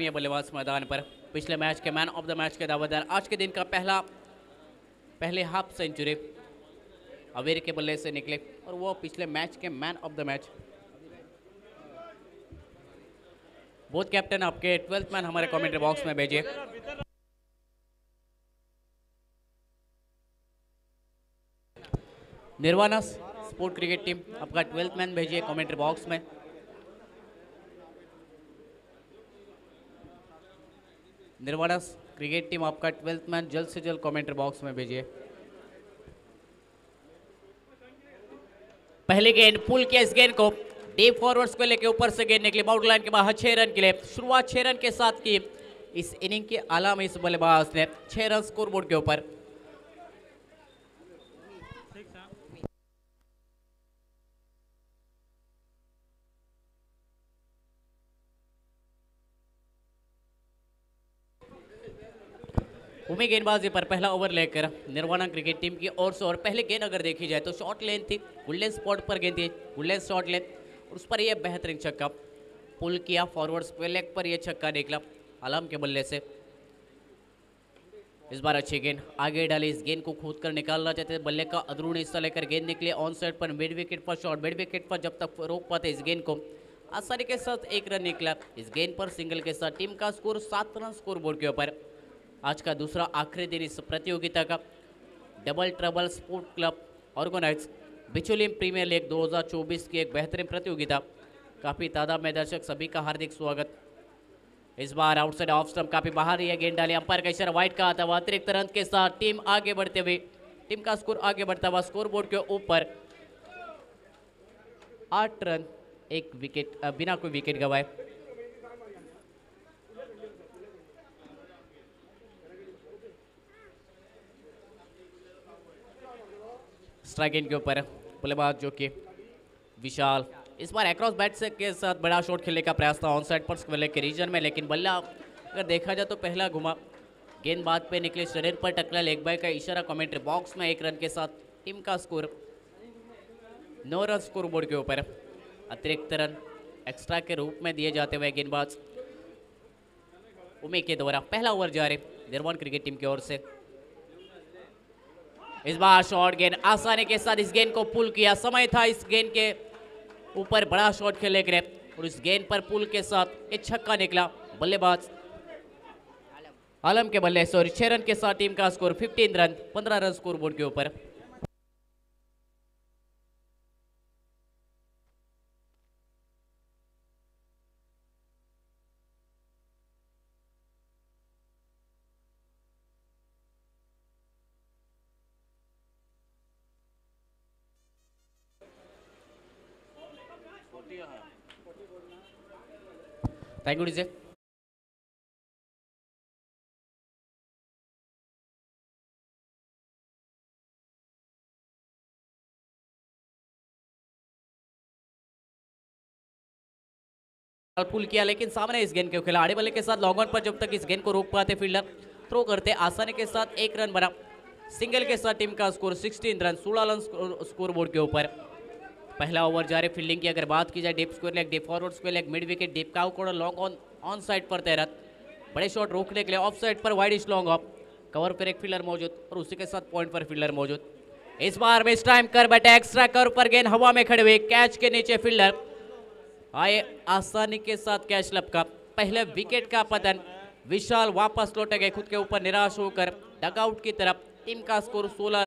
ये बल्लेबाज मैदान पर पिछले मैच के मैन ऑफ द मैच के दावेदार आज के दिन का पहले हाफ सेंचुरी अवीर के बल्ले से निकले और वो पिछले मैच के man of the match. Both captain आपके 12th मैन हमारे कमेंट्री बॉक्स में भेजिए। निर्वाणा स्पोर्ट क्रिकेट टीम आपका 12th मैन भेजिए कमेंट्री बॉक्स में। निर्वाणा क्रिकेट टीम आपका 12th मैन जल्द से जल्द कमेंट्री बॉक्स में भेजिए। पहले गेंद पुल किया इस गेंद को डीप फॉरवर्ड्स को लेके ऊपर से गेंद निकली बाउंड्री लाइन के बाहर 6 रन के लिए शुरुआत 6 रन के साथ की इस इनिंग के आला में इस बल्लेबाज ने 6 रन स्कोरबोर्ड के ऊपर। उमी गेंदबाजी पर पहला ओवर लेकर निर्वाणा क्रिकेट टीम की ओर से और पहले गेंद अगर देखी जाए तो शॉर्ट लेन थी, गोल्डन स्पॉट पर गेंद थी, गोल्डन शॉर्ट लेन और उस पर यह बेहतरीन छक्का पुल किया फॉरवर्ड स्क्वायर लेग पर यह छक्का निकला आलम के बल्ले से। इस बार अच्छी गेंद आगे डाली, इस गेंद को खोद कर निकालना चाहते थे, बल्ले का अंदरूनी हिस्सा लेकर गेंद निकले ऑन साइड पर मिड विकेट पर शॉट, मिड विकेट पर जब तक रोक पाते इस गेंद को आसानी के साथ 1 रन निकला। इस गेंद पर सिंगल के साथ टीम का स्कोर 7 रन स्कोर बोर्ड के ऊपर। आज का दूसरा आखिरी दिन इस प्रतियोगिता का double trouble sport club organise बिचौलियम प्रीमियर लीग 2024 की एक बेहतरीन प्रतियोगिता। काफ़ी तादाद में दर्शक, सभी का हार्दिक स्वागत। इस बार आउटसाइड ऑफ स्टंप काफी बाहर यह गेंद डाली, अंपायर का इशारा वाइड का आता हुआ अतिरिक्त रन के साथ टीम आगे बढ़ते हुए, टीम का स्कोर आगे बढ़ता हुआ स्कोर बोर्ड के ऊपर 8 रन 1 विकेट बिना कोई विकेट गंवाए। स्ट्राइक इन के ऊपर बल्लेबाज जो कि विशाल इस बार एक्रॉस बैट से के साथ बड़ा शॉट खेलने का प्रयास था ऑन साइड पर स्क्वायर लेग के रीजन में, लेकिन बल्ला अगर देखा जाए तो पहला घुमा गेंदबाज पे निकले, शरीर पर टकरा, लेग बाय का इशारा कमेंट्री बॉक्स में 1 रन के साथ टीम का स्कोर 9 रन स्कोर बोर्ड के ऊपर। अतिरिक्त रन एक्स्ट्रा के रूप में दिए जाते हुए गेंदबाज उमे के द्वारा पहला ओवर जारी निर्वाण क्रिकेट टीम की ओर से। इस बार शॉर्ट गेंद आसानी के साथ इस गेंद को पुल किया, समय था इस गेंद के ऊपर बड़ा शॉट खेलने के लिए और इस गेंद पर पुल के साथ एक छक्का निकला बल्लेबाज आलम के बल्ले से और 6 रन के साथ टीम का score 15 run 15 run score board के ऊपर। Thank you DJ. पुल किया लेकिन सामने इस गेंद के खिलाड़ी बल्ले के साथ लॉन्ग ऑन पर जब तक इस गेंद को रोक पाते फील्डर थ्रो करते आसानी के साथ 1 रन बना, सिंगल के साथ टीम का score 16 run 16 run score board के ऊपर। पहला ओवर जारी फील्डिंग की अगर बात की जाए deep square leg, deep forward square leg, mid wicket, deep cow Koda long on side पर तैरत, बड़े शॉट रोकने के लिए ऑफ साइड पर वाइड लॉन्ग ऑफ, कवर पर एक फील्डर मौजूद और उसी के साथ पॉइंट पर फील्डर मौजूद। इस बार मिस टाइम कर बैठे एक्स्ट्रा कर पर गेंद हवा में खड़े हुए, कैच के नीचे फील्डर आए आसानी के साथ कैच लपका, पहले विकेट का पतन, विशाल वापस लौटे गए खुद के ऊपर निराश होकर डगआउट की तरफ, टीम का स्कोर 16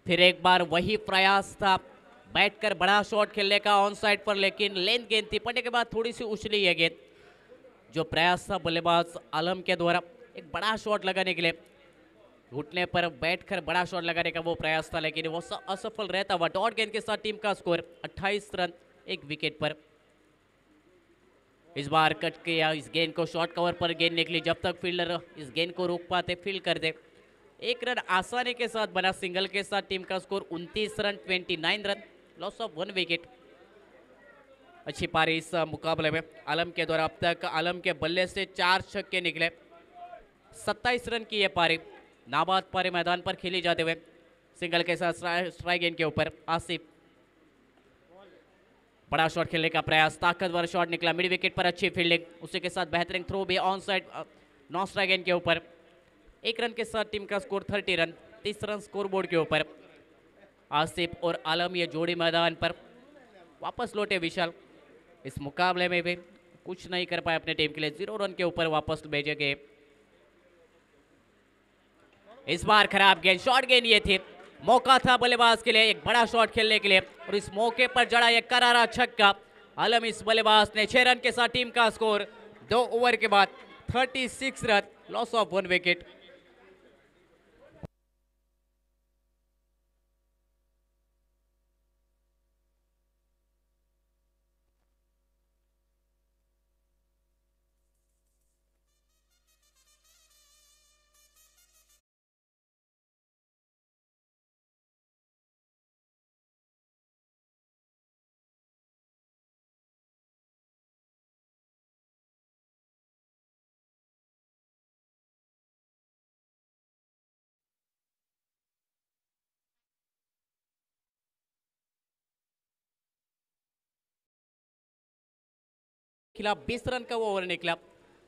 फिर एक बार वही प्रयास था बैठकर बड़ा शॉट खेलने का ऑन साइड पर, लेकिन लेंथ गेंद थी, पड़ने के बाद थोड़ी सी उछली है गेंद। जो प्रयास था बल्लेबाज आलम के द्वारा एक बड़ा शॉट लगाने के लिए, घुटने पर बैठकर बड़ा शॉट लगाने का वो प्रयास था, लेकिन वो असफल रहता हुआ। डॉट गेंद के साथ टीम का स्कोर 28 रन 1 विकेट पर। इस बार कट किया इस गेंद को, शॉर्ट कवर पर गेंद निकली, जब तक फील्डर इस गेंद को रोक पाते फील्ड कर दे। 1 रन आसानी के साथ बना, सिंगल के साथ टीम का score 29 run 29 run, loss of 1 wicket. अच्छी पारी इस मुकाबले में आलम के द्वारा। अब तक आलम के बल्ले से 4 छक्के निकले। 27 रन की यह पारी नाबाद पारी मैदान पर खेली जाते हुए, सिंगल के साथ स्ट्राइक गेंद के ऊपर आसिफ। बड़ा शॉट खेलने का प्रयास, ताकतवर शॉट निकला मिड विकेट पर, अच्छी फील्डिंग, उसी के साथ बेहतरीन थ्रो भी ऑन साइड नॉन स्ट्राइक गेंद के ऊपर। 1 रन के साथ टीम का score 30 run, 30 run score board के ऊपर। आसिफ और आलम ये जोड़ी मैदान पर वापस लौटे। विशाल इस मुकाबले में भी कुछ नहीं कर पाए अपने टीम के लिए, 0 रन के ऊपर वापस भेजे गए। इस बार खराब गेंद, शॉर्ट गेंद ये थी, मौका था बल्लेबाज के लिए एक बड़ा शॉट खेलने के लिए, और इस मौके पर जड़ा एक करारा छक्का। आलम इस बल्लेबाज ने 6 रन के साथ टीम का स्कोर 2 ओवर के बाद 36 रन, लॉस ऑफ 1 विकेट। खिलाफ 20 रन का वो ओवर निकला।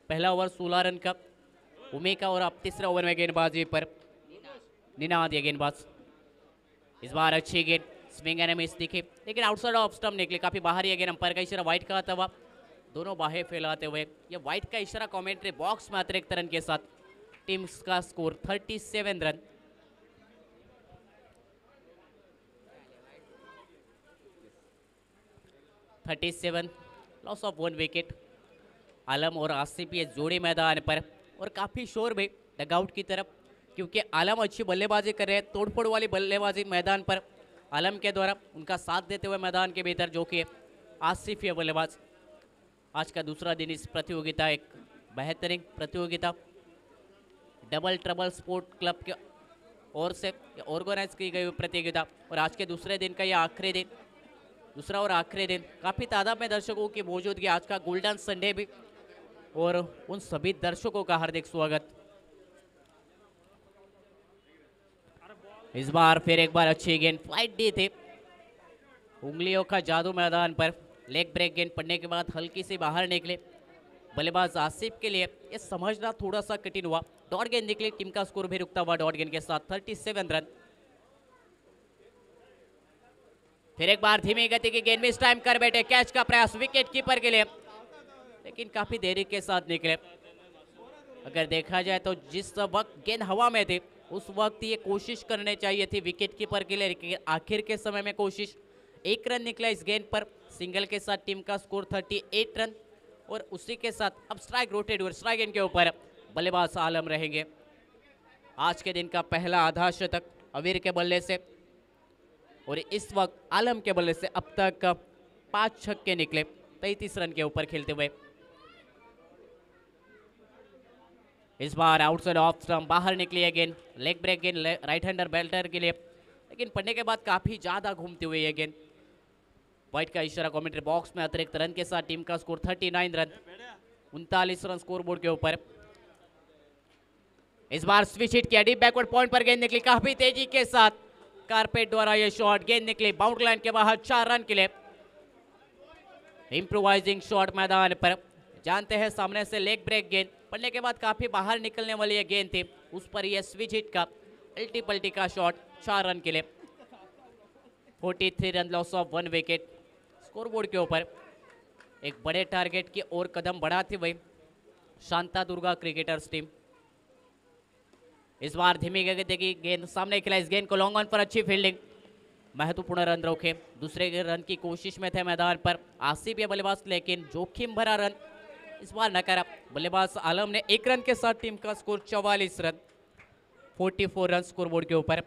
पहला ओवर 16 रन का उमे का, और अब तीसरा ओवर में गेंदबाजी पर निनाद ये गेंदबाज। इस बार अच्छी गेंद, स्विंग एंड मिस दिखी, लेकिन आउटसाइड ऑफ स्टंप निकली, काफी बाहर ये गेंद। अंपायर का इशारा वाइट का आता हुआ, दोनों बाहें फैलाते हुए ये वाइट का इशारा कमेंट्री बॉक्स में अतिरिक्त रन के साथ टीम का score 37 run. Loss of 1 wicket. Alam और आसिफ ये जोड़ी मैदान पर, और काफ़ी शोर भी डगआउट की तरफ, क्योंकि आलम अच्छी बल्लेबाजी कर रहे हैं, तोड़फोड़ वाली बल्लेबाजी मैदान पर आलम के द्वारा, उनका साथ देते हुए मैदान के भीतर जो कि आसिफ ये बल्लेबाज। आज का दूसरा दिन इस प्रतियोगिता, एक बेहतरीन प्रतियोगिता डबल ट्रबल स्पोर्ट क्लब के ओर से ऑर्गेनाइज की गई प्रतियोगिता, और आज के दूसरे दिन का ये आखिरी दिन, दूसरा और आखिरी दिन, काफ़ी तादाद में दर्शकों की मौजूदगी, आज का गोल्डन संडे भी, और उन सभी दर्शकों का हार्दिक स्वागत। इस बार फिर एक बार अच्छी गेंद, फ्लाइट दी थी, उंगलियों का जादू मैदान पर, लेग ब्रेक गेंद पड़ने के बाद हल्की से बाहर निकले बल्लेबाज आसिफ के लिए ये समझना थोड़ा सा कठिन हुआ। डॉट गेंद निकली, टीम का स्कोर भी रुकता हुआ डॉट गेंद के साथ 37 रन। फिर एक बार धीमी गति की गेंद में इस टाइम कर बैठे, कैच का प्रयास विकेट कीपर के लिए, लेकिन काफी देरी के साथ निकले। अगर देखा जाए तो जिस वक्त गेंद हवा में थी उस वक्त ये कोशिश करनी चाहिए थी विकेट कीपर के लिए, लेकिन आखिर के समय में कोशिश। 1 रन निकला इस गेंद पर, सिंगल के साथ टीम का स्कोर 38 रन, और उसी के साथ अब स्ट्राइक रोटेड हुए, स्ट्राइक गेंद के ऊपर बल्लेबाज आलम रहेंगे। आज के दिन का पहला आधा शतक अवीर के बल्ले से, और इस वक्त आलम के बल्ले से अब तक 5 छक्के निकले 33 रन के ऊपर खेलते हुए। इस बार आउटसाइड ऑफ स्टंप बाहर निकली है गेंद, लेग ब्रेक गेंद राइट हैंडर बैटर के लिए, लेकिन पड़ने के बाद काफी ज्यादा घूमती हुई है गेंद। वाइट का इशारा कमेंट्री बॉक्स में अतिरिक्त रन के साथ टीम का score 39 run, 39 run score board के ऊपर। इस बार स्विच हिट किया, डीप बैकवर्ड पॉइंट पर गेंद निकली काफी तेजी के साथ, कारपेट द्वारा ये शॉट, गेंद निकली बाउंड्री लाइन के बाहर 4 रन के लिए। इम्प्रोवाइजिंग शॉट मैदान पर, जानते हैं सामने से लेग ब्रेक गेंद पड़ने के बाद काफी बाहर निकलने वाली ये गेंद थी, उस पर यह स्विच हिट का अल्टी पल्टी का शॉट 4 रन के लिए। 43 run, loss of 1 wicket. Scoreboard के ऊपर एक बड़े टारगेट की ओर कदम बढ़ाती हुई शांता दुर्गा क्रिकेटर्स टीम। इस बार धीमी गति की गेंद सामने खिला, इस गेंद को लॉन्ग ऑन पर अच्छी फील्डिंग, महत्वपूर्ण रन रोके, दूसरे रन की कोशिश में थे मैदान पर आसिफ ये बल्लेबाज, लेकिन जोखिम भरा रन इस बार न करा। बल्लेबाज आलम ने 1 रन के साथ टीम का score 44 run, 44 run score board के ऊपर।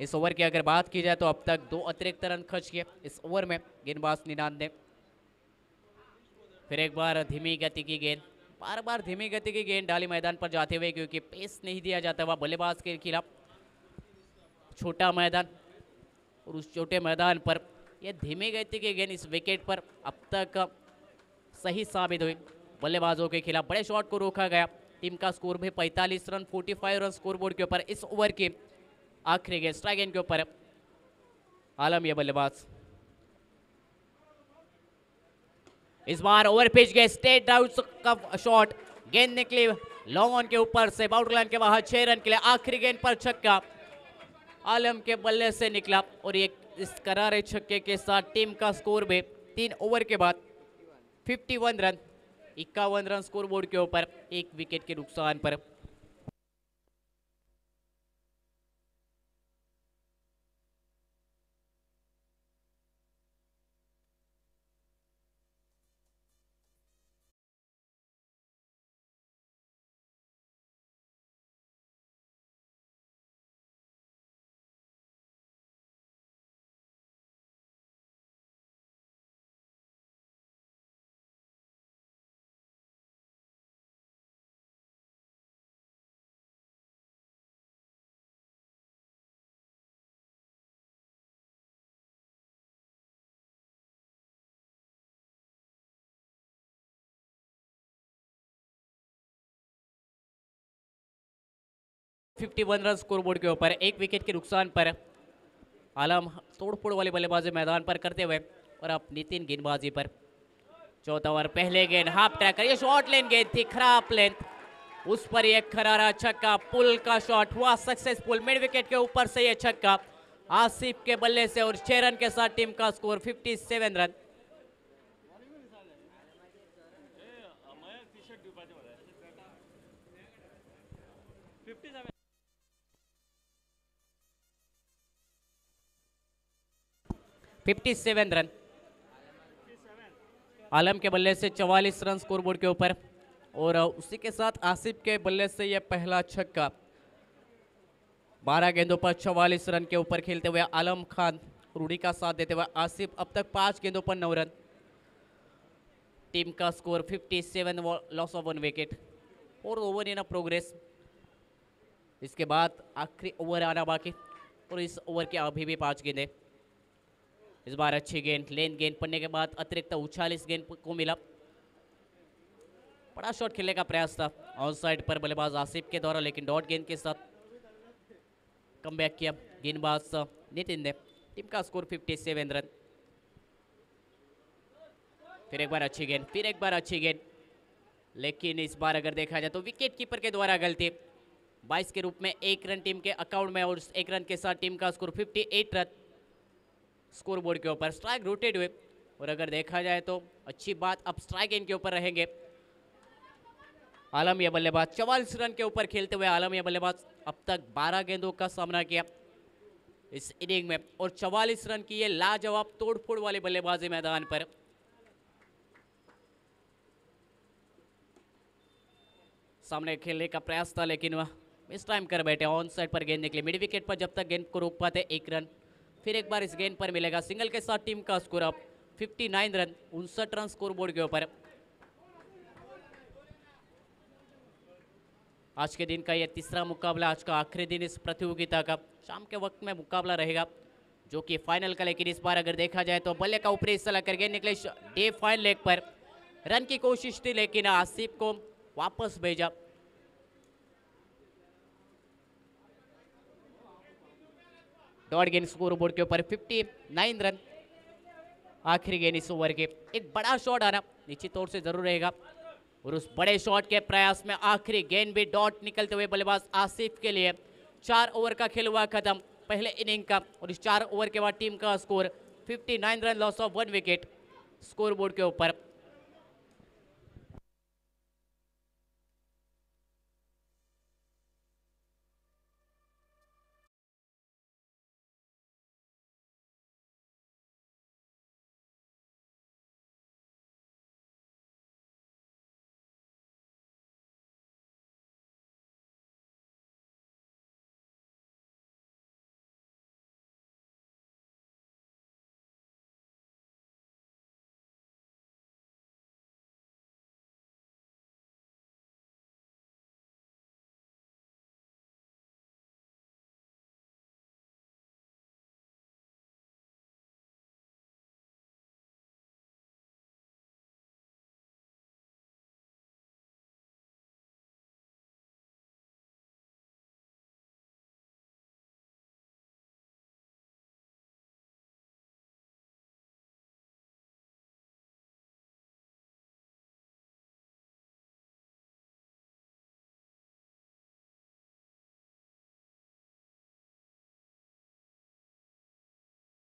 इस ओवर की अगर बात की जाए तो अब तक 2 अतिरिक्त रन खर्च किए इस ओवर में गेंदबाज निनाद ने। फिर एक बार धीमी गति की गेंद, बार बार धीमी गति की गेंद डाली मैदान पर जाते हुए, क्योंकि पेस नहीं दिया जाता हुआ बल्लेबाज के खिलाफ। छोटा मैदान और उस छोटे मैदान पर यह धीमी गति की गेंद इस विकेट पर अब तक सही साबित हुई। बल्लेबाजों के खिलाफ बड़े शॉट को रोका गया। टीम का स्कोर भी 45 रन, 45 रन स्कोर बोर्ड के ऊपर। इस ओवर की आखिरी गेंद स्ट्राइक गेंद के ऊपर आलम ये बल्लेबाज। इस बार ओवर पिच गए, स्ट्रेट आउट का शॉट, गेंद निकली लॉन्ग ऑन के ऊपर से बाउंड्री लाइन के बाहर। 6 रन के लिए आखिरी गेंद पर छक्का आलम के बल्ले से निकला, और ये इस करारे छक्के के साथ टीम का स्कोर भी 3 ओवर के बाद 51 रन, 51 रन स्कोर बोर्ड के ऊपर, 1 विकेट के नुकसान पर। फिफ्टी 51 रन स्कोर बोर्ड के ऊपर, 1 विकेट के नुकसान पर। आलम तोड़फोड़ वाली बल्लेबाजी मैदान पर करते हुए, और अब नितिन गेंदबाजी पर। चौथा ओवर, पहले गेंद हाफ ट्रैकर, ये शॉर्ट लेन गेंद थी, खराब लेंथ, उस पर एक खरारा छक्का, पुल का शॉट हुआ सक्सेसफुल, मिड विकेट के ऊपर से ये छक्का आसिफ के बल्ले से, और 6 रन के साथ टीम का स्कोर 57 रन। फिफ्टी 57 रन आलम के बल्ले से, 44 रन स्कोर बोर्ड के ऊपर, और उसी के साथ आसिफ के बल्ले से यह पहला छक्का। 12 गेंदों पर 44 रन के ऊपर खेलते हुए आलम खान रूढ़ी का साथ देते हुए आसिफ अब तक 5 गेंदों पर 9 रन। टीम का score 57, loss of 1 wicket, 4 over in a progress. इसके बाद आखिरी ओवर आना बाकी, और इस ओवर के अभी भी 5 गेंदें। इस बार अच्छी गेंद, लेन गेंद पड़ने के बाद अतिरिक्त उछाल इस गेंद को मिला। बड़ा शॉट खेलने का प्रयास था ऑन साइड पर बल्लेबाज आसिफ के द्वारा, लेकिन डॉट गेंद के साथ कमबैक किया गेंदबाज नितिन ने। टीम का स्कोर 57 रन। फिर एक बार अच्छी गेंद, फिर एक बार अच्छी गेंद, लेकिन इस बार अगर देखा जाए तो विकेट कीपर के द्वारा गलती। 22 के रूप में 1 रन टीम के अकाउंट में, और 1 रन के साथ टीम का स्कोर 58 रन स्कोर बोर्ड के ऊपर। स्ट्राइक रोटेट हुए, और अगर देखा जाए तो अच्छी बात, अब स्ट्राइक गेंद के ऊपर रहेंगे आलम ये बल्लेबाज। 44 रन के ऊपर खेलते हुए आलम ये बल्लेबाज अब तक 12 गेंदों का सामना किया इस इनिंग में, और 44 रन की ये लाजवाब तोड़फोड़ वाली बल्लेबाजी मैदान पर। सामने खेलने का प्रयास था, लेकिन वह मिस टाइम कर बैठे। ऑन साइड पर गेंद निकली, मिड विकेट पर जब तक गेंद को रोक पाते 1 रन। फिर एक बार इस गेंद पर मिलेगा सिंगल के साथ टीम का स्कोर अब 59 रन, 59 रन स्कोर बोर्ड के ऊपर। आज के दिन का यह तीसरा मुकाबला, आज का आखिरी दिन इस प्रतियोगिता का। शाम के वक्त में मुकाबला रहेगा जो कि फाइनल का, लेकिन इस बार अगर देखा जाए तो बल्ले का ऊपरी हिस्सा लेकर गेंद निकले डे फाइन लेग पर। रन की कोशिश थी, लेकिन आसिफ को वापस भेजा। डॉट गेंद स्कोर बोर्ड के ऊपर 59 रन। आखिरी गेंद इस ओवर के, एक बड़ा शॉट आना निश्चित तौर से जरूर रहेगा, और उस बड़े शॉट के प्रयास में आखिरी गेंद भी डॉट निकलते हुए बल्लेबाज आसिफ के लिए। 4 ओवर का खेल हुआ खत्म पहले इनिंग का, और इस 4 ओवर के बाद टीम का score 59 run, loss of 1 wicket score board के ऊपर।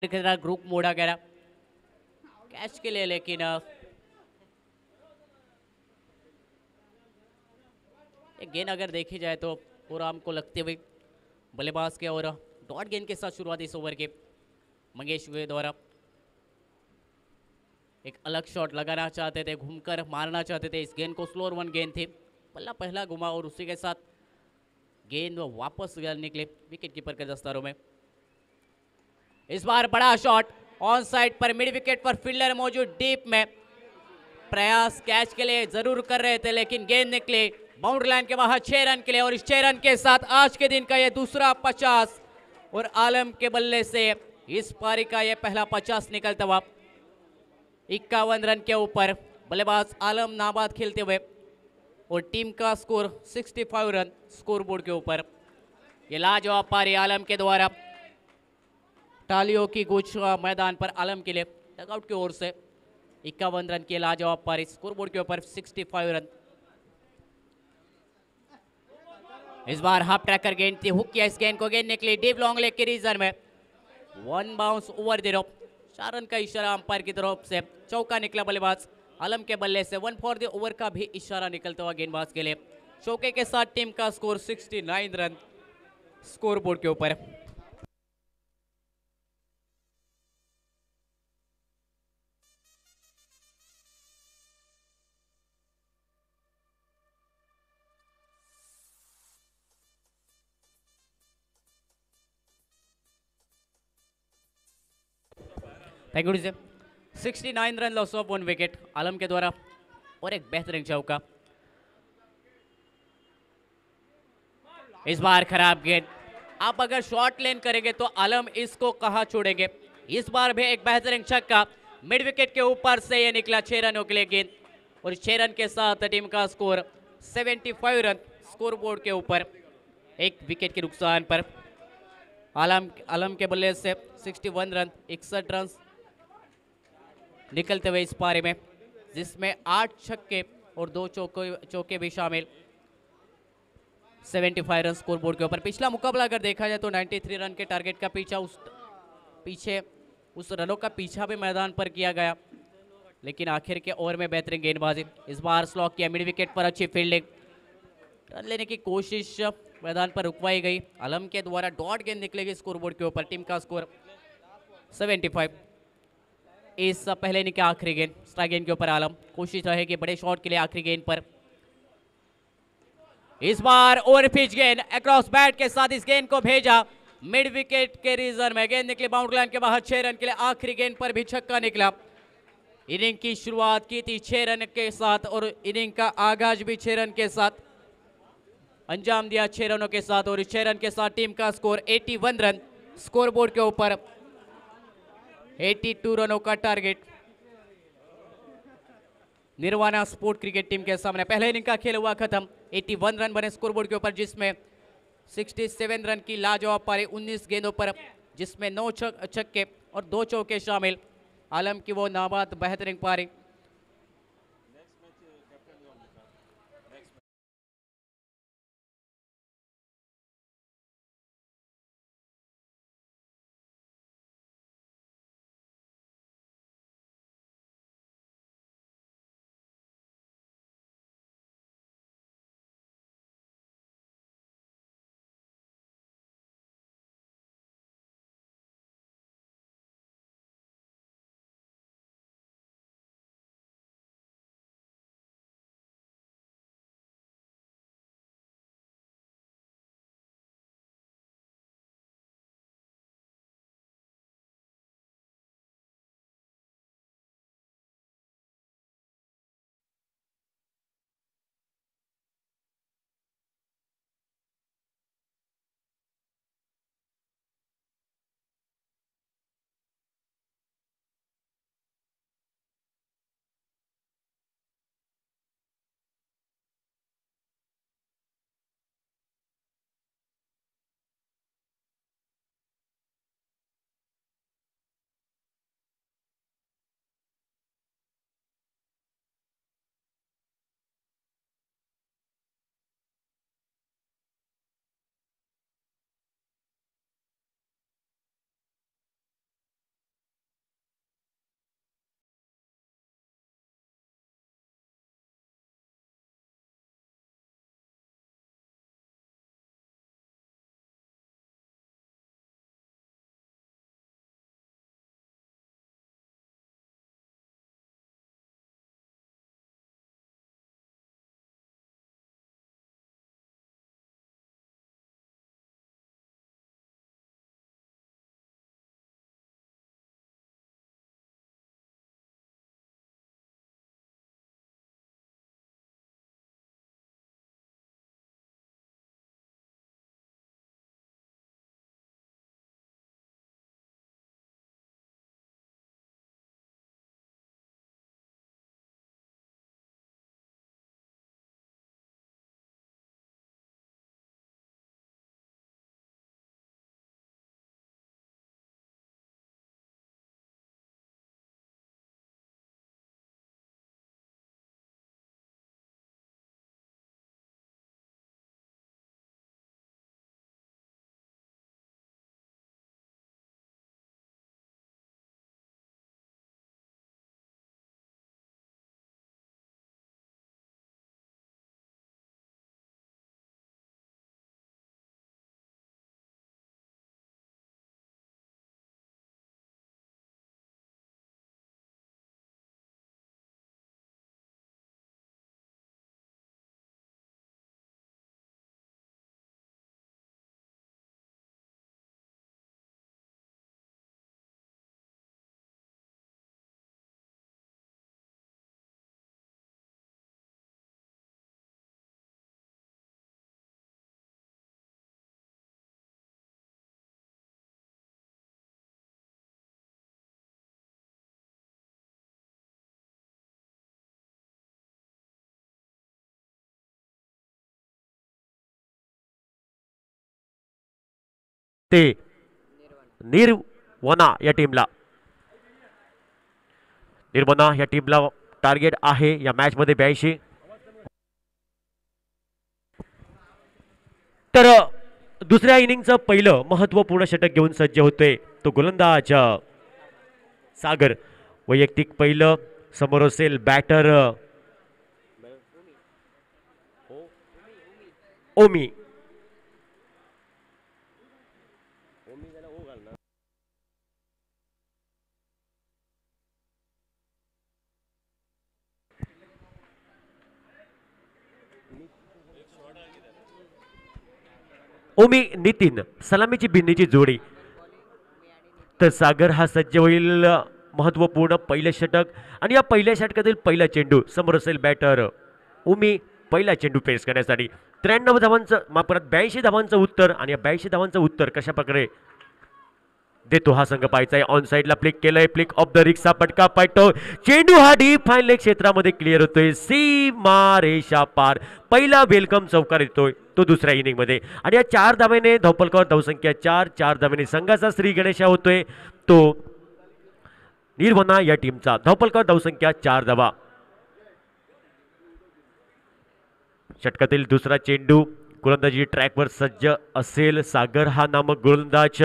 ग्रुप मोड़ा गया कैच के लिए, लेकिन एक गेंद अगर देखी जाए तो पूरा हमको लगते हुए बल्लेबाज के और डॉट गेंद के साथ शुरुआत इस ओवर के मंगेश वे द्वारा एक अलग शॉट लगाना चाहते थे, घूमकर मारना चाहते थे इस गेंद को। स्लोअर वन गेंद थी, पल्ला पहला घुमा और उसी के साथ गेंद वापस निकले विकेट कीपर के दस्तारों में। इस बार बड़ा शॉट ऑन साइड पर, मिड विकेट पर फील्डर मौजूद डीप में, प्रयास कैच के लिए जरूर कर रहे थे लेकिन गेंद निकले बाउंड्री लाइन के बाहर 6 रन के लिए। और इस 6 रन के साथ आज के दिन का यह दूसरा 50 और आलम के बल्ले से इस पारी का यह पहला 50 निकलता हुआ। 51 रन के ऊपर बल्लेबाज आलम नाबाद खेलते हुए और टीम का स्कोर 65 रन स्कोरबोर्ड के ऊपर। ये लाजवाब पारी आलम के द्वारा, तालियों की गूंज मैदान पर आलम के लिए डगआउट की ओर से। 51 रन की लाजवाब पारी, स्कोरबोर्ड के ऊपर 65 रन। इस बार हाफ ट्रैकर गेंद थी, हुक किया इस गेंद को, गेंद निकली डीप लॉन्ग लेग के रीजन में, 1 bounce over the rope. 4 run का इशारा अंपायर की तरफ से, चौका निकला बल्लेबाज आलम के बल्ले से। 1 फॉर द ओवर का भी इशारा निकलता हुआ गेंदबाज के लिए। चौके के साथ टीम का स्कोर 69 रन स्कोरबोर्ड के ऊपर। Thank you. 69 run loss of 1 wicket Alam के द्वारा और एक बेहतरीन चौका। इस बार खराब गेंद, आप अगर शॉर्ट लेन करेंगे तो आलम इसको कहां छोड़ेंगे। इस बार भी एक बेहतरीन छक्का मिड विकेट के ऊपर से ये निकला 6 रनों के लिए गेंद। और 6 रन के साथ टीम का स्कोर 75 रन स्कोरबोर्ड के ऊपर। एक विकेट के नुकसान पर आलम के बल्ले से 61 रन 61 रन निकलते हुए इस पारी में, जिसमें 8 छक्के और 2 चौके भी शामिल। 75 रन स्कोरबोर्ड के ऊपर। पिछला मुकाबला अगर देखा जाए तो 93 रन के टारगेट का पीछे उस रनों का पीछा भी मैदान पर किया गया, लेकिन आखिर के ओवर में बेहतरीन गेंदबाजी। इस बार स्लॉक किया मिड विकेट पर, अच्छी फील्डिंग, रन लेने की कोशिश मैदान पर रुकवाई गई। आलम के द्वारा डॉट गेंद निकलेगी स्कोरबोर्ड के ऊपर। टीम का स्कोर 75। इस पहले इनिंग के आखिरी गेंद, स्ट्राइक गेंद के ऊपर आलम, कोशिश रहेगी बड़े शॉट के लिए आखिरी गेंद पर। इस बार ओवर पिच गेंद अक्रॉस बैट के साथ इस गेंद को भेजा मिड विकेट के रीजन में, गेंद निकली बाउंड्री लाइन के बाहर 6 रन के लिए। आखिरी गेंद पर भी छक्का निकला। इनिंग की शुरुआत की थी 6 रन के साथ और इनिंग का आगाज भी 6 रन के साथ अंजाम दिया, 6 रनों के साथ। और इस 6 रन के साथ टीम का स्कोर 81 रन स्कोरबोर्ड के ऊपर। 82 रनों का target nirvana sport cricket team के सामने। पहले इनिंग का खेल हुआ खत्म, 81 रन बने स्कोरबोर्ड के ऊपर, जिसमें 67 रन की लाजवाब पारी 19 गेंदों पर, जिसमें 9 छक्के और 2 चौके शामिल। आलम की वो नाबाद बेहतरीन पारी। ते निर्वना या टीमला. निर्वना या टीमला टार्गेट आहे या मॅच मध्ये 82. तर दुसऱ्या इनिंगचं पहिलं महत्वपूर्ण षटक घेऊन सज्ज होतोय तो गोलंदाज सागर. वैयक्तिक पहिलं समोर असेल बॅटर ओमी. ओमी नितीन सलामीची बिन्नीची जोडी. तर सागर हा सज्ज होईल महत्वपूर्ण पहिलं षटक आणि या पहिल्या षटकातील पहिला चेंडू समोर असेल बॅटर ओमी पहिला चेंडू पेस करण्यासाठी. 93 धावांचं माफ करत 82 धावांचं उत्तर आणि या 82 धावांचं उत्तर कशा प्रकारे देतो हा संघ पाहायचा आहे. ऑन साइडला फ्लिक केलंय. फ्लिक ऑफ द रिक्षा पटका पाठतो. चेंडू हा डीप फाईन लेग क्षेत्रामध्ये क्लिअर होतोय. सीमा रेषा पार. पहिला वेलकम चौकार येतोय तो दुसऱ्या इनिंग मध्ये आणि या 4 धावेने धावफलकावर धावसंख्या 4 धावेने संघाचा श्री गणेशा होतोय तो निर्वना या टीमचा. धावफलकावर धावसंख्या 4 धावा. षटकातील दुसरा चेंडू गोलंदाजी ट्रॅकवर सज्ज असेल सागर हा नामक गोलंदाज.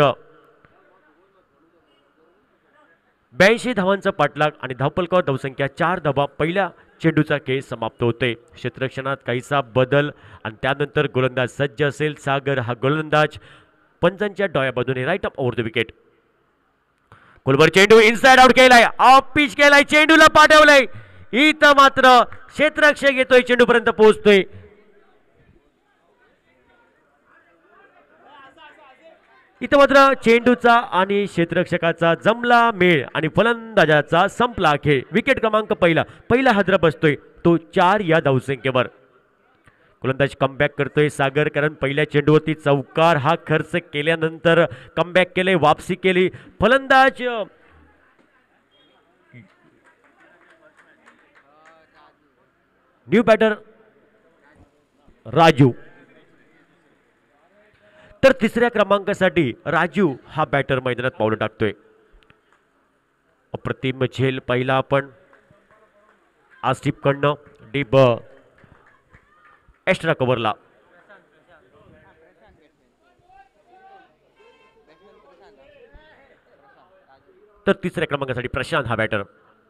82 धावांचा पाठलाग आणि धावफलकावर धावसंख्या 4 धावा. पहिल्या चेंडूचा खेळ समाप्त होते. क्षेत्ररक्षणात काहीसा बदल आणि त्यानंतर गोलंदाज सज्ज असेल सागर हा गोलंदाज. पंचांच्या डोळ्या बाजूने राईट अप ओव्हर द विकेट. गोलवर चेंडू इनसाइड आउट केलाय. ऑफ पिच केलाय. चेंडूला पाठवलंय. इथं मात्र क्षेत्ररक्षक येतोय चेंडू पर्यंत पोहोचतोय. इथं मात्र चेंडूचा आणि क्षेत्ररक्षकाचा जमला मेळ आणि फलंदाजाचा संपला खेळ. विकेट क्रमांक पहिला हादरा बसतोय तो 4 या धावसंख्येवर. गोलंदाज कमबॅक करतोय सागर कारण पहिल्या चेंडूवरती चौकार हा खर्च केल्यानंतर कमबॅक केले. वापसी केली. फलंदाज न्यू बॅटर राजू. तर तिसऱ्या क्रमांकासाठी राजू हा बॅटर मैदानात पावलं टाकतोय. अप्रतिम झेल पहिला आपण आसिफ कडनं डीप एक्स्ट्रा कव्हरला. तर तिसऱ्या क्रमांकासाठी प्रशांत हा बॅटर.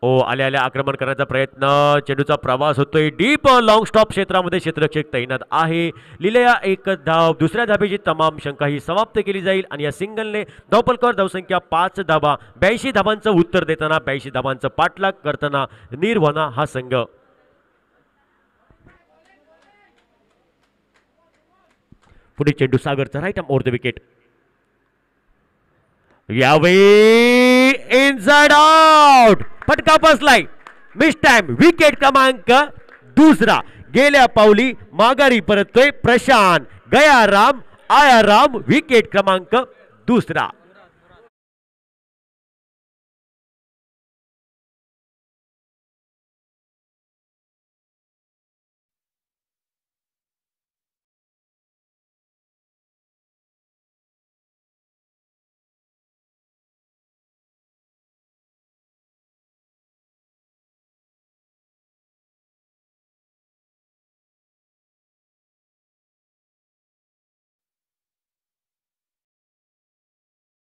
आल्या आल्या आक्रमण करण्याचा प्रयत्न. चेंडूचा प्रवास होतोय डीप लॉंग स्टॉप क्षेत्रामध्ये. क्षेत्ररक्षक तैनात आहे. लिलया एक धाव. दुसऱ्या धाबेची तमाम शंका ही समाप्त केली जाईल आणि या सिंगलने धावफलकावर धावसंख्या 5 धावा. 82 धावांचं उत्तर देताना 82 धावांचं पाठलाग करताना निर्वना हा संघ. पुढे चेंडू सागरचा right arm over the wicket. यावेळी इनसाइड आउट. फटका बसलाय. Miss time. विकेट क्रमांक दुसरा. गेल्या पावली माघारी परततोय प्रशांत. गयाराम आयाराम. विकेट क्रमांक दुसरा.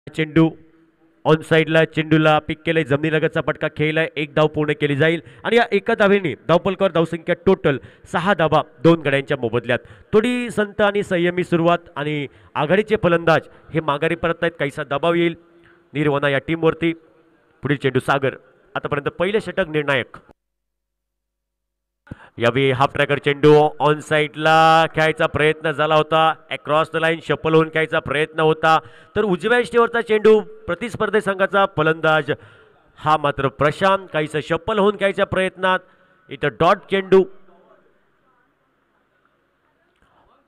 चेंडू ऑन साइडला. चेंडूला पिक केलंय. जमिनीलगतचा फटका खेळलाय. 1 धाव पूर्ण केली जाईल आणि या एका धावेने धावफलकावर धावसंख्या टोटल 6 धावा 2 गड्यांच्या मोबदल्यात. थोडी संत आणि संयमी सुरुवात आणि आघाडीचे फलंदाज हे माघारी परत आहेत. काहीसा दबाव येईल निर्वना या टीमवरती. पुढील चेंडू सागर. आतापर्यंत पहिले षटक निर्णायक. यावेळी हाफ ट्रॅकर चेंडू ऑन साइडला खेळायचा प्रयत्न झाला होता. अक्रॉस द लाईन शफल होऊन खेळायचा प्रयत्न होता. तर उजव्या यष्टीवरचा चेंडू प्रतिस्पर्धी संघाचा फलंदाज हा मात्र प्रशांत काहीसा शफल होऊन खेळायच्या प्रयत्नात. इथं डॉट चेंडू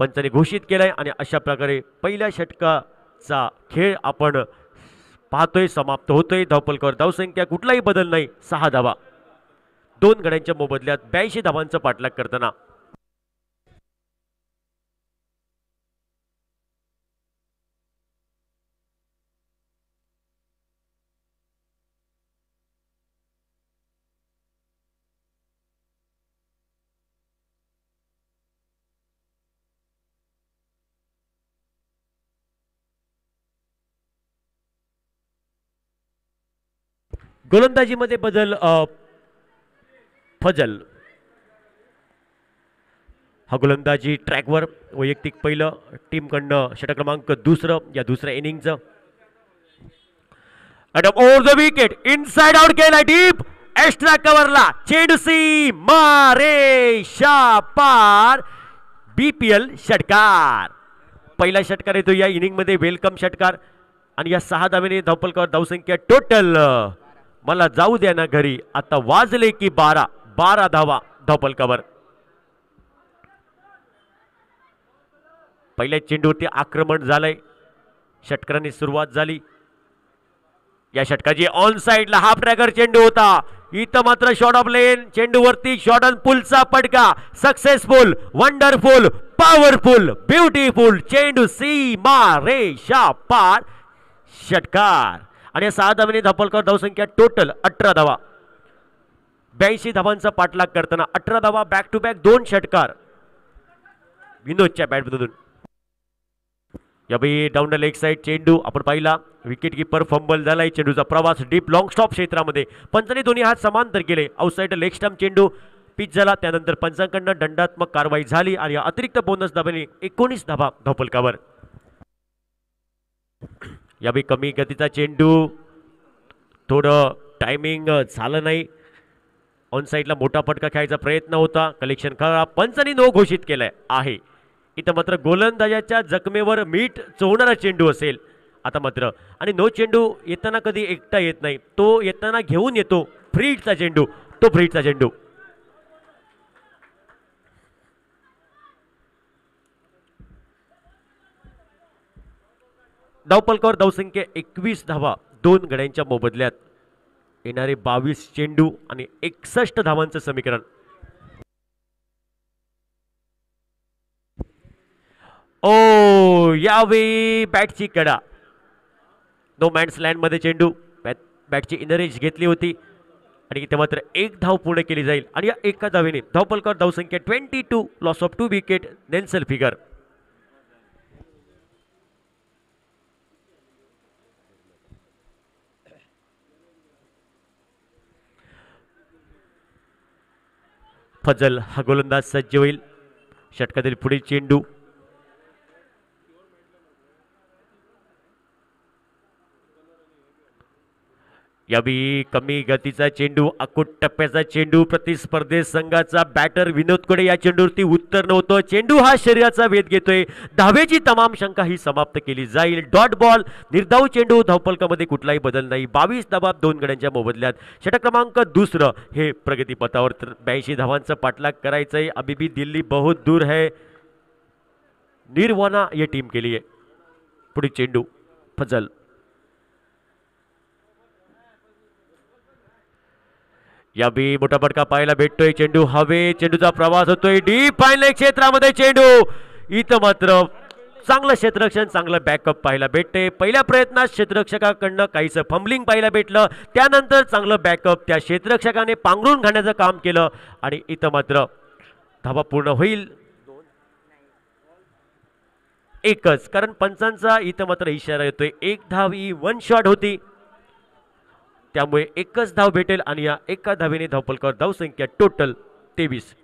पंचाने घोषित केलाय आणि अशा प्रकारे पहिल्या षटकाचा खेळ आपण पाहतोय समाप्त होतोय. धावफलकावर धावसंख्या कुठलाही बदल नाही. 6 धावा 2 गड्यांच्या मोबदल्यात 82 धावांचा पाठलाग करताना. गोलंदाजीमध्ये बदल फजल हा गोलंदाजी ट्रॅकवर वैयक्तिक पहिलं टीमकडनं षटक क्रमांक दुसरं या दुसऱ्या इनिंगचं attack over the wicket inside out केला डीप एक्स्ट्रा कव्हरला चेंडू सी मारे शापार बीपीएल षटकार पहिला षटकार येतो या इनिंग मध्ये वेलकम षटकार आणि या 6 धावेने धावपलकावर धावसंख्या टोटल मला जाऊ द्या ना घरी आता वाजले की 12 धावा धावपलकावर पहिल्या चेंडूवरती आक्रमण झालंय षटकारांनी सुरुवात झाली या षटकाची ऑन साइडला हाफ ट्रॅकर चेंडू होता इथं मात्र शॉट ऑफ लेन चेंडूवरती शॉट ऑन पुलचा पडका सक्सेसफुल वंडरफुल पॉवरफुल ब्युटिफुल चेंडू सीमा रेषा पार षटकार आणि या 6 धावांनी धावपलकावर धावसंख्या टोटल 18 धावा 82 धावांचा पाठलाग करताना 18 धावा बॅक टू बॅक 2 षटकार विनोदच्या बॅटमधून यावेळी डाऊन द लेग साइड चेंडू आपण पाहिला विकेट कीपर फंबल झालाय चेंडूचा प्रवास डीप लॉंग स्टॉप क्षेत्रामध्ये पंचांनी दोन्ही हात समांतर केले आउटसाइड लेग स्टंप चेंडू पिच झाला त्यानंतर पंचांकडनं दंडात्मक कारवाई झाली आणि या अतिरिक्त बोनस धाब्याने 19 धावा धावपलकावर यावेळी कमी गतीचा चेंडू थोडं टायमिंग झालं नाही ऑन साइडला मोठा फटका खेळायचा प्रयत्न होता कलेक्शन खरा पंचांनी नो घोषित केलाय आहे इथं मात्र गोलंदाजाच्या जखमेवर मीठ चोळणारा चेंडू असेल आता मात्र आणि नो चेंडू येताना कधी एकटा येत नाही तो येताना घेऊन येतो फ्रीडचा चेंडू तो फ्रीडचा चेंडू धावपलकावर धावसंख्या 21 धावा 2 गड्यांच्या मोबदल्यात येणारे 22 चेंडू आणि 61 धावांचं समीकरण ओ यावेळी बॅटची कडा नो मॅन्स लँड मध्ये चेंडू बॅटची इनर एज घेतली होती आणि इथे मात्र 1 धाव पूर्ण केली जाईल आणि या एका धावेने धावपलकावर धावसंख्या 22 loss of 2 wicket Nelson figure Fazal हा गोलंदाज सज्ज होईल षटकातील पुढील चेंडू यावेळी कमी गतीचा चेंडू अकुट टप्प्याचा चेंडू प्रतिस्पर्धी संघाचा बॅटर विनोद कोडे या चेंडूवरती उत्तर नव्हतं चेंडू हा शरीराचा वेध घेतोय धावेची तमाम शंका ही समाप्त केली जाईल डॉट बॉल निर्धाव चेंडू धावपलकामध्ये कुठलाही बदल नाही 22 धावा 2 गड्यांच्या मोबदल्यात षटक क्रमांक दुसरं हे प्रगतीपथावर 82 धावांचा पाठलाग करायचंय अभी भी दिल्ली बहुत दूर है निर्वाणा ये टीम के लिए पुढील चेंडू फजल यावेळी मोठा फटका पाहायला भेटतोय चेंडू हवे चेंडूचा प्रवास होतोय डीप फाईनल क्षेत्रामध्ये चेंडू इथं मात्र चांगलं क्षेत्ररक्षण चांगलं बॅकअप पाहायला भेटते पहिल्या प्रयत्नात क्षेत्ररक्षकाकडनं काहीसं फंबलिंग पाहायला भेटलं त्यानंतर चांगलं बॅकअप त्या क्षेत्ररक्षकाने पांघरून घालण्याचं काम केलं आणि इथं मात्र धावा पूर्ण होईल एकच कारण पंचांचा इथं मात्र इशारा येतोय 1 धाव ही 1 शॉट होती त्यामुळे एकच धाव भेटेल आणि या एका धावेने धावपलकावर धावसंख्या टोटल 23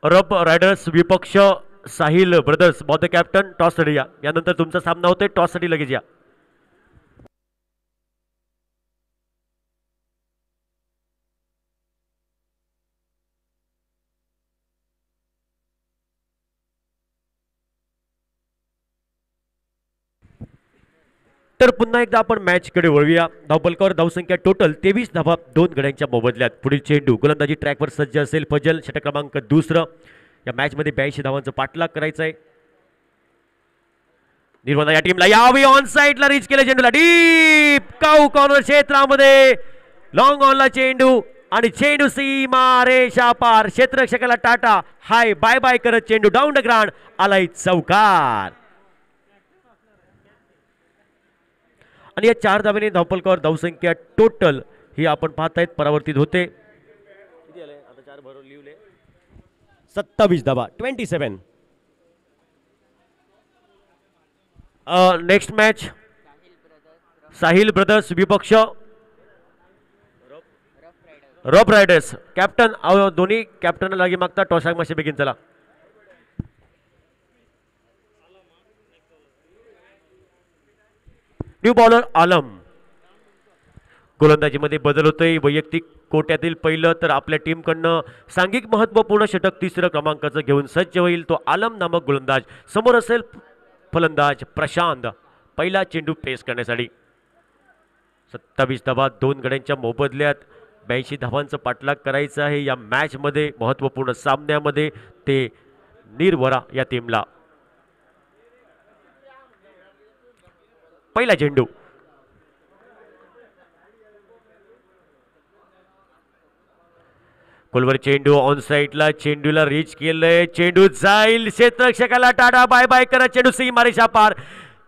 रब रायडर्स विपक्ष साहिल ब्रदर्स बॉ द कॅप्टन टॉस साठी या यानंतर तुमचा सामना होतोय टॉस साठी लगेच या तर पुन्हा एकदा आपण मॅचकडे वळूया. धावफलकावर धावसंख्या टोटल 23 धावा 2 गड्यांच्या मोबदल्यात. पुढील चेंडू गोलंदाजी ट्रॅकवर सज्ज असेल फजल, षटक क्रमांक दुसरं. या मॅचमध्ये 82 धावांचा पाठलाग करायचा आहे. निर्वंदा या टीमला यावी ऑन साइडला रीच केले चेंडूला डीप काऊ कॉर्नर क्षेत्रामध्ये लॉंग ऑनला चेंडू आणि चेंडू सीमा रेषा पार. क्षेत्ररक्षकाला टाटा हाय बाय बाय करत चेंडू डाऊन द ग्राउंड आलाय चौकार. आणि या 4 धावेने धावफलकावर धावसंख्या टोटल ही आपण पाहतायत परावर्तित होते. 27 धावा 27. नेक्स्ट मॅच साहिल ब्रदर्स विपक्ष रफ रायडर्स. कॅप्टन दोन्ही कॅप्टन लागे मागता टॉसाक मासे बेगीन चला. न्यू बॉलर आलम. गोलंदाजीमध्ये बदल होतोय. वैयक्तिक कोट्यातील पहिलं तर आपल्या टीमकडनं सांघिक महत्वपूर्ण षटक 3रं क्रमांकाचं घेऊन सज्ज होईल तो आलम नामक गोलंदाज. समोर असेल फलंदाज प्रशांत पहिला चेंडू पेस करण्यासाठी. 27 धावा 2 गड्यांच्या मोबदल्यात 82 धावांचं पाठलाग करायचं आहे या मॅचमध्ये. महत्वपूर्ण सामन्यामध्ये ते निर्वरा या टीमला. पहिला चेंडू कोलवर चेंडू ऑन साइडला चेंडूला रीच केलंय. चेंडू जाईल क्षेत्ररक्षकाला टाटा बाय बाय करत चेंडू सीमारेषा पार.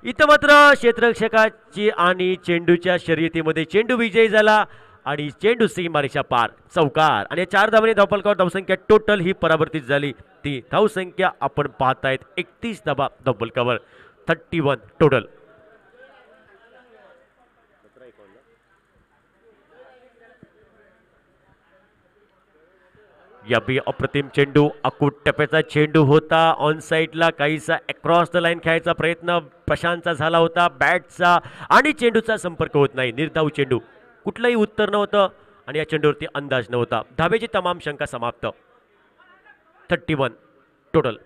इथं मात्र क्षेत्ररक्षकाची आणि चेंडूच्या शर्यतीमध्ये चेंडू विजयी झाला आणि चेंडू सीमारेषा पार चौकार. आणि 4 धावांनी धावफलकावर धावसंख्या टोटल ही परावर्तित झाली. ती धावसंख्या आपण पाहतायत 31 धावा धावफलकावर 31 टोटल. या बी अप्रतिम चेंडू अकूट टप्प्याचा चेंडू होता. ऑन साइडला काहीसा अक्रॉस द लाईन खेळायचा प्रयत्न प्रशांतचा झाला होता. बॅटचा आणि चेंडूचा संपर्क होत नाही. निर्धाव चेंडू कुठलंही उत्तर नव्हतं आणि या चेंडूवरती अंदाज नव्हता. धावेची तमाम शंका समाप्त. 31 टोटल.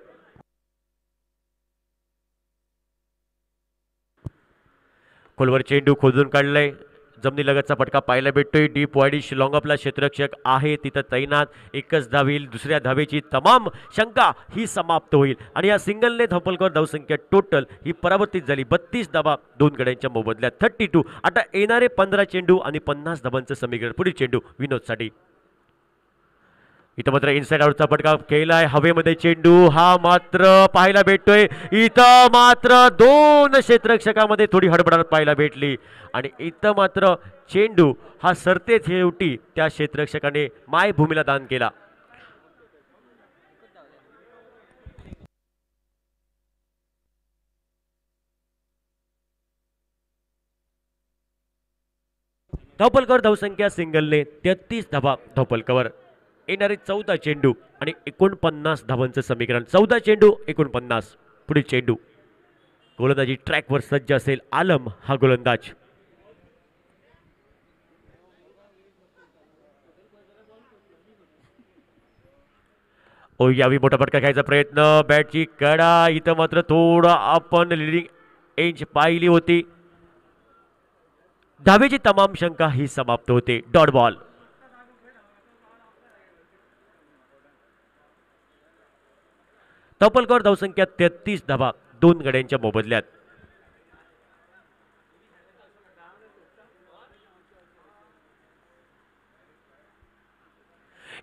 खोलवर चेंडू खोदून काढलाय. जमिनीलगतचा फटका पाहायला भेटतोय. डीप वाईडिश लॉंग अपला क्षेत्ररक्षक आहे तिथं तैनात. एकच धावेल. दुसऱ्या धावेची तमाम शंका ही समाप्त होईल आणि या सिंगलने धावफलकावर धावसंख्या टोटल ही परावर्तित झाली. 32 धावा 2 गड्यांच्या मोबदल्यात 32. आता येणारे 15 चेंडू आणि 50 धावांचं समीकरण. पुढील चेंडू विनोदसाठी. इथं मात्र इनसाइड आउटचा फटका खेळलाय. हवेमध्ये चेंडू हा मात्र पाहायला भेटतोय. इथं मात्र 2 क्षेत्ररक्षकामध्ये थोडी हडबडाट पाहायला भेटली आणि इथं मात्र चेंडू हा सरते शेवटी त्या क्षेत्ररक्षकाने मायभूमीला दान केला. धावफलकावर धावसंख्या सिंगलने 33 धावा धावफलकावर. येणारे 14 चेंडू आणि 49 धावांचं समीकरण. 14 चेंडू 49. पुढील चेंडू गोलंदाजी ट्रॅकवर सज्ज असेल आलम हा गोलंदाज. ओ यावी मोठा फटका घ्यायचा प्रयत्न. बॅटची कडा इथं मात्र थोडं आपण लिडिंग एज पाहिली होती. धावेची तमाम शंका ही समाप्त होते. Dot ball. धावफलकावर धावसंख्या 33 धावा 2 गड्यांच्या मोबदल्यात.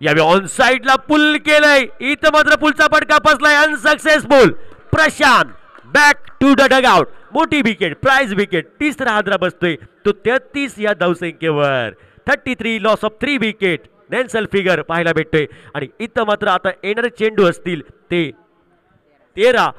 यावेळी ऑन साइडला पुल केलंय. इथं मात्र पुलचा फटका फसलाय. Unsuccessful. Prashant back to the dugout. मोठी विकेट प्राइज विकेट. तिसरा हादरा बसतोय तो 33 या धावसंख्येवर. 33 loss of 3 wicket. Nelson figure पाहायला भेटतोय आणि इथं मात्र आता येणारे चेंडू असतील ते 13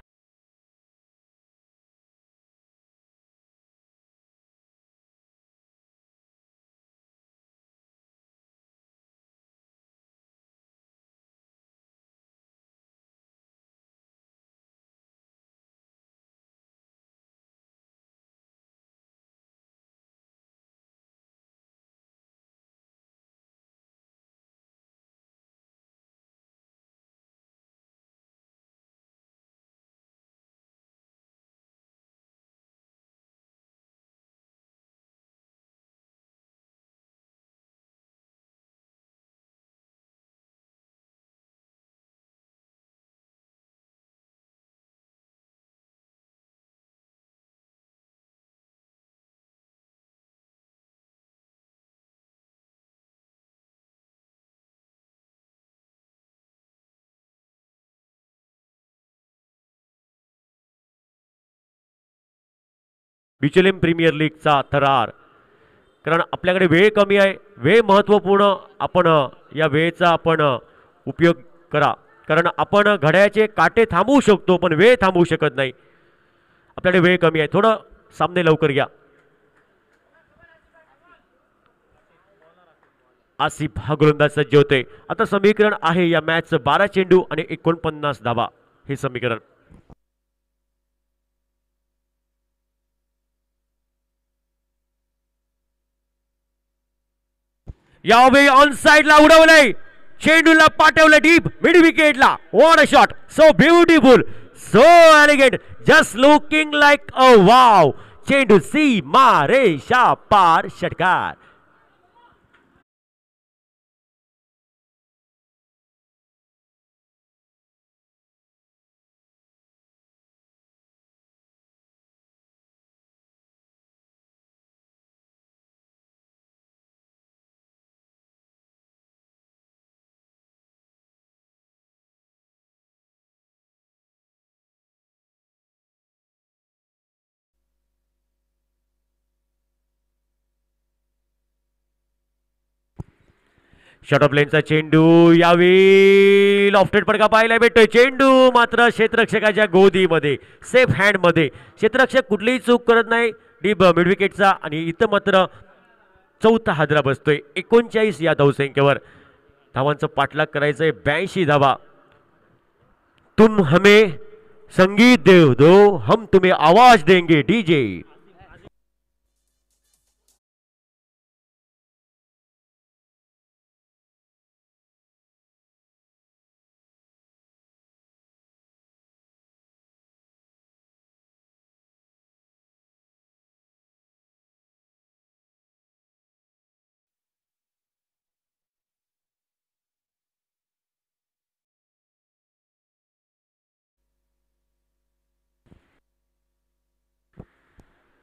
विचलिम प्रीमियर लीगचा थरार. कारण आपल्याकडे वेळ कमी आहे, वेळ महत्त्वपूर्ण. आपण या वेळेचा आपण उपयोग करा, कारण आपण घड्याळाचे काटे थांबवू शकतो पण वेळ थांबवू शकत नाही. आपल्याकडे वेळ कमी आहे, थोडं सामने लवकर घ्या. आसिफ हा गोलंदाज सज्ज होते. आता समीकरण आहे या मॅचचं 12 चेंडू आणि 49 धावा हे समीकरण. यावेळी ऑन साइडला उडवलंय, चेंडूला पाठवलं डीप मिड विकेटला. What a shot, so beautiful, so elegant, just looking like a wow. चेंडू सीमा रेषा पार, षटकार. शॉट ऑफ लेनचा चेंडू, यावेळी लॉफ्टेड पडका पाहायला भेटतोय. चेंडू मात्र क्षेत्ररक्षकाच्या गोदीमध्ये, सेफ हँड मध्ये. क्षेत्ररक्षक कुठलीही चूक करत नाही डीप मिड विकेटचा, आणि इथं मात्र चौथा हादरा बसतोय 39 या धावसंख्येवर. धावांचं पाठलाग करायचंय 82 धावा. तुम हमें संगीत दो, हम तुम्हें आवाज देंगे डीजे.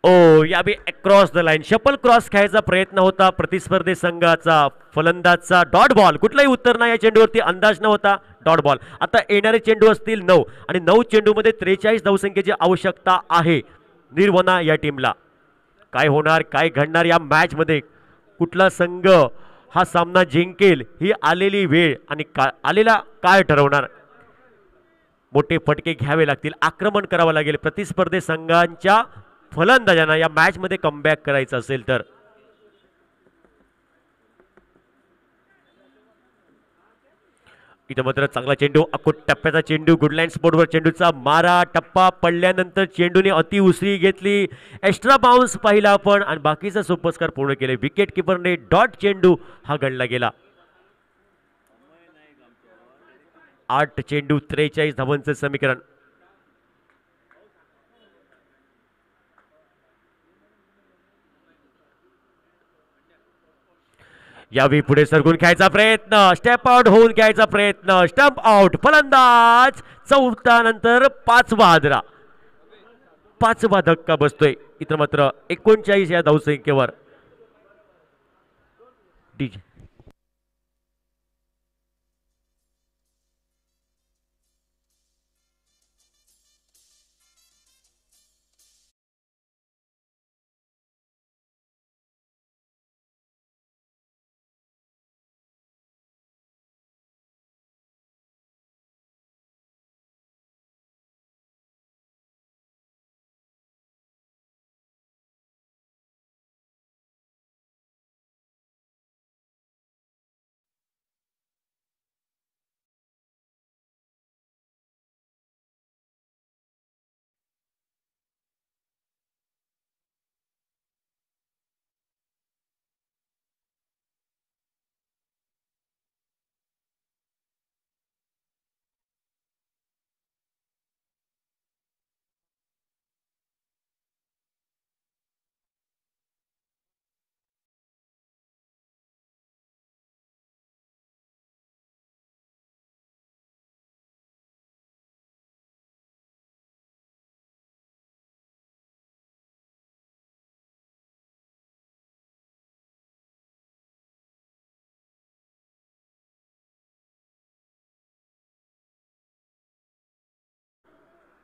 ओ, याबी क्रॉस द लाईन, शपल क्रॉस खेळायचा प्रयत्न होता प्रतिस्पर्धी संघाचा. फलंदाजचा डॉट बॉल, कुठलाही उत्तर नाही या चेंडूवरती, अंदाज नव्हता, डॉट बॉल. आता येणारे चेंडू असतील 9 आणि 9 चेंडूमध्ये 43 धावसंख्येची आवश्यकता आहे निर्वना या टीमला. काय होणार, काय घडणार या मॅच मध्ये, कुठला संघ हा सामना जिंकेल ही आलेली वेळ आणि आलेला काळ ठरवणार. मोठे फटके घ्यावे लागतील, आक्रमण करावं लागेल प्रतिस्पर्धी संघांच्या फलंदाजांना या मॅच मध्ये कमबॅक करायचं असेल तर. इथं मात्र चांगला चेंडू, अकोट टप्प्याचा चेंडू, गुडलाईन स्पोर्टवर चेंडूचा मारा. टप्पा पडल्यानंतर चेंडूने अति उसळी घेतली, एक्स्ट्रा बाउन्स पाहिला आपण आणि बाकीचा सोपस्कार पूर्ण केले. विकेट किपरने डॉट चेंडू हा गणला गेला. 8 चेंडू 43 धावांचं समीकरण. यावेळी पुढे सरकून खेळायचा प्रयत्न, स्टेप आउट होऊन खेळायचा प्रयत्न, स्टंप आउट. फलंदाज चौथा नंतर 5वा हादरा, 5वा धक्का बसतोय. इथं मात्र 39 या धावसंख्येवर डीजे.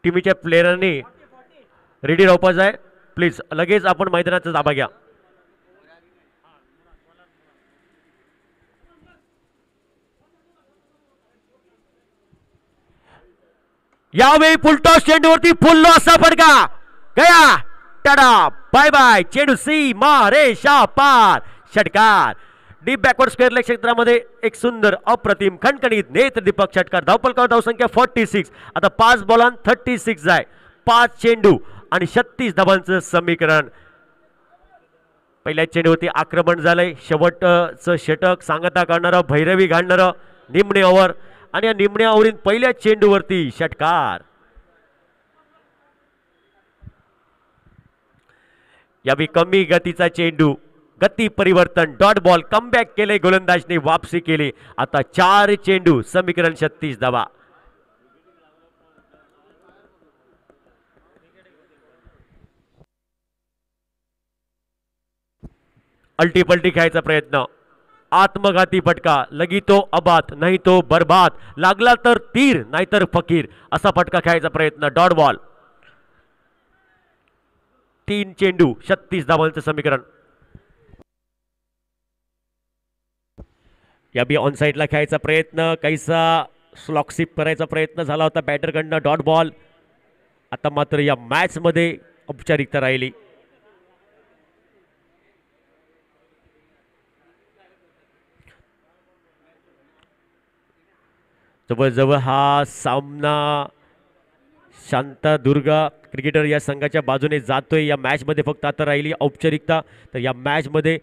टीमच्या प्लेयरांनी रेडी राहपाच आहे. प्लीज लगेच आपण मैदानाचा ताबा घ्या. यावेळी फुलटॉस चेंडूवरती फुललो असा फटका गया. टाडा बाय बाय. चेंडू सी रेषा पार. षटकार डीप बॅकवर्ड स्क्वेअर लेग क्षेत्रामध्ये एक सुंदर अप्रतिम खणखणीत नेत्र दीपक षटकार. धावपलकावर धावसंख्या 46. आता 5 बॉलां 36 आहे. 5 चेंडू आणि 36 धावांचं समीकरण. पहिल्या चेंडूवरती आक्रमण झालंय. शेवटचं षटक सांगता करणारं भैरवी घालणारं निम्ने ओव्हर आणि या निम्ण्या ओव्हरीत पहिल्या चेंडूवरती षटकार. यावेळी कमी गतीचा चेंडू गती परिवर्तन डॉट बॉल कमबॅक केले. गोलंदाजने वापसी केली. आता 4 चेंडू समीकरण 36 धावा. अल्टीपल्टी खेळायचा प्रयत्न. आत्मघाती फटका. लगी तो अबाद नाही तो बरबाद. लागला तर तीर नाहीतर फकीर असा फटका खेळायचा प्रयत्न. Dot ball. 3 चेंडू 36 धावांचं समीकरण. याबी ऑन साईडला खेळायचा प्रयत्न. काहीसा स्लॉकशिप करायचा प्रयत्न झाला होता बॅटरकडनं. Dot ball. आता मात्र या मॅच मध्ये औपचारिकता राहिली. जवळजवळ हा सामना शांतादुर्गा क्रिकेटर या संघाच्या बाजूने जातोय. या मॅच मध्ये फक्त आता राहिली औपचारिकता. तर या मॅच मध्ये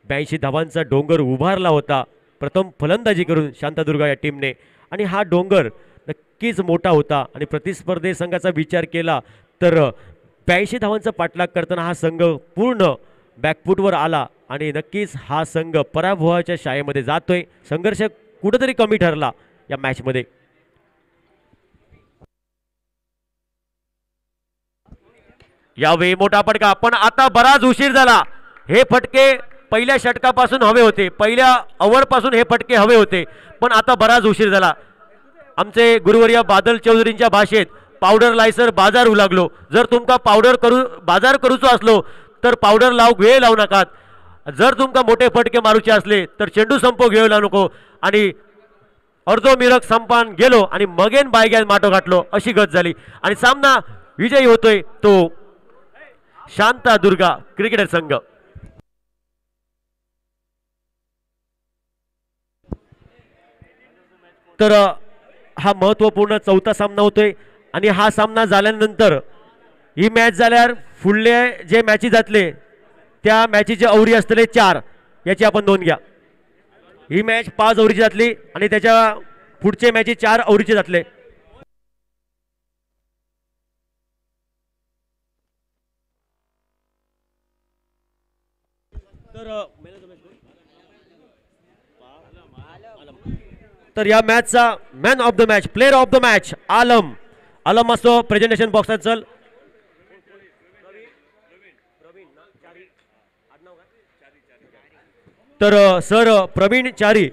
82 धावांचा डोंगर उभारला होता प्रथम फलंदाजी करून शांतादुर्गा या टीमने. आणि हा डोंगर नक्कीच मोठा होता आणि प्रतिस्पर्धी संघाचा विचार केला तर 82 धावांचा पाठलाग करताना हा संघ पूर्ण बॅकफूटवर आला आणि नक्कीच हा संघ पराभवाच्या शाळेमध्ये जातोय. संघर्ष कुठेतरी कमी ठरला या मॅच मध्ये. यावेळी मोठा फटका पण आता बराच उशीर झाला. हे फटके पहिल्या षटकापासून हवे होते. पहिल्या ओव्हर पासून हे फटके हवे होते पण आता बराच उशीर झाला. आमचे गुरुवर्य बादल चौधरींच्या भाषेत पावडर लायसर बाजार होऊ लागलो. जर तुमका बाजार करूचो असलो तर पावडर वेळ लावू नका. जर तुमका मोठे फटके मारूचे असले तर चेंडू संपो घेऊ नको. आणि अर्धो मिरक संपान गेलो आणि मगेन बायग्यान माटो घातलो अशी गत झाली आणि सामना विजयी होतोय तो शांतादुर्गा क्रिकेटर संघ. तर हा महत्वपूर्ण चौथा सामना होतोय आणि हा सामना झाल्यानंतर ही मॅच झाल्यावर पुढले जे मॅचेस जातले त्या मॅचीचे अवरी असतले 4 याची आपण नोंद घ्या. ही मॅच 5 ओव्हरची जातली आणि त्याच्या पुढचे मॅचेस 4 ओव्हरचे जातले. तर या मॅचचा man of the match player of the match Alam असतो प्रेझेंटेशन बॉक्सात. चल तर सर प्रवीण चारी